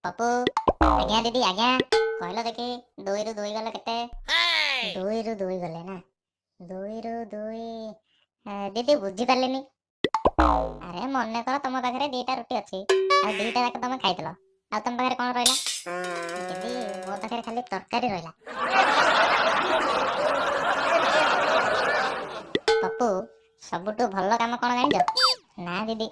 पप्पू आज्ञा दीदी आज्ञा कहल देखी 2 रु 2 गले केते 2 रु 2 गले ना 2 रु 2 दीदी बुझी पारलेनी। अरे मन कर तुम पाखे 2टा रोटी अच्छी आ 2टा जाक तुम खाइदल आ तुम पाखे कौन रहा दीदी मो पाखे खाली तरकारी रहा। पप्पू सबुठु भल काम कौन जान ना दीदी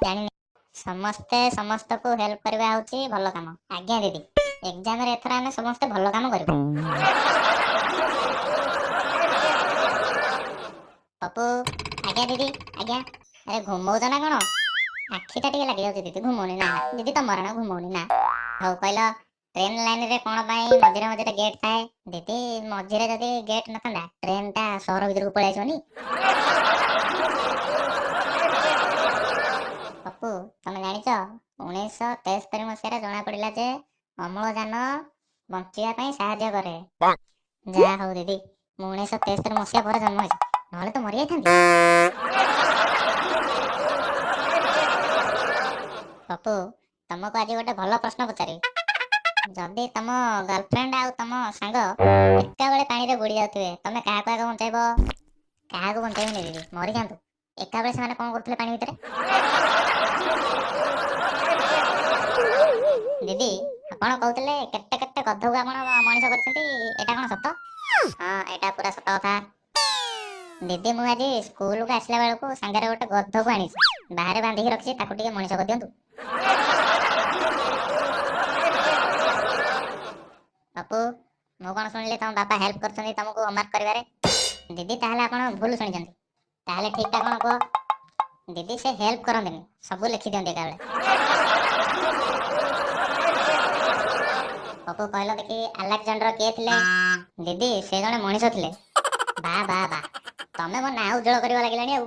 जानी समस्ते समस्त को हेल्प करवा होची भल काम। आज्ञा दीदी एग्जाम रे एथरा हमें समस्ते भल काम करबो। पप्पू आज्ञा दीदी आज्ञा अरे घुमौज ना कौन आखिटा टिके लागी जाउची दीदी घुमौनी ना दीदी तमर ना घुमौनी ना हौ कहला ट्रेन लाइन रे कोन पाई मझिरे मझिरे गेट थाए दीदी मझिरे जदी गेट न थांदा ट्रेन ता शहर भीतर को पळै आछोनी। पप्पू तमे जानिଛ 1973 मसीहारे जना पड़िला जे अम्लजान बंचिया पई सहायता करे। जा हो दीदी मु 1973 मसीहा पर जन्म होइछ नहले तो मरि जाइथांती। पप्पू तुमको आज गोटे भल प्रश्न पचारि जदि तुम गर्लफ्रेंड आउ तुम सांग एका बेले पानी रे बुड़ी जाउथिबे तमे काहा काहा बंचाइबो काहा को बंचाइबो दीदी मरि जांतु एका बेले से माने कोन करथले पानी भितरे। दीदी आपण कहतले केते केते गधକୁ आपण मଣିଷ करछंती एटा कोन सत हां एटा पूरा सत कथा। दीदी मु आज स्कूल को आसला बेल को संगारे गोटे गधକୁ आनी बाहर बांधी के रखछि ताको टिके मଣିଷ कर दियंतु। पप्पू मु कोन सुनले तम बापा हेल्प करछंती तुमको होमवर्क करिवारे दीदी ताहले आपण भूल सुनिछंती ताहले ठीक ता कोन को दीदी से हेल्प करंदिनी सब लिखि दियंती एका बेले। पप्पू कहल देखी अलेक्जेंडर किए थिले दीदी से जने मनीष थिले बा बा बा तमे मो ना उज्जवल करबा लागिलानी आउ।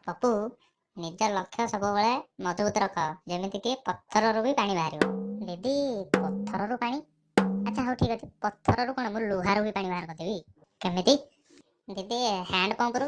पप्पू निज लक्ष्य सब बेले मजबूत रख जेमिति कि पत्थर रु भी पानी बाहरियो दीदी पत्थर रु पानी अच्छा हो ठीक अछि पत्थर रु कोन मु लोहा रु भी पानी बाहर करदेबी केमिति दीदी हैंड पंप रु